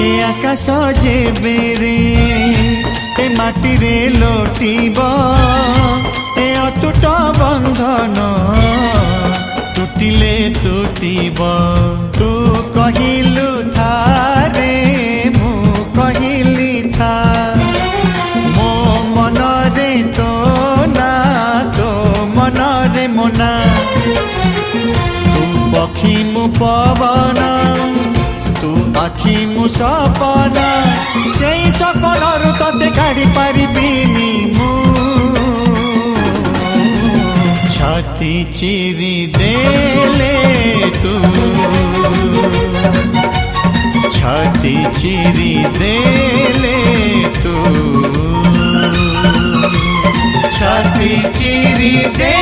ए आकाश जेबेरे ए माटी रे लोटिब ए अतुट बंधन टूटिले टूटिब तू कहिलु था रे मु कहिली था मो मन रे तो ना तो मन रे मोना तू पक्षी मु पवन तू आखि मु सपना से सपन तते काढ़ी पारिबिनी मु छाती चिरी देले तू छाती चिरी देले तू छाती चिरी दे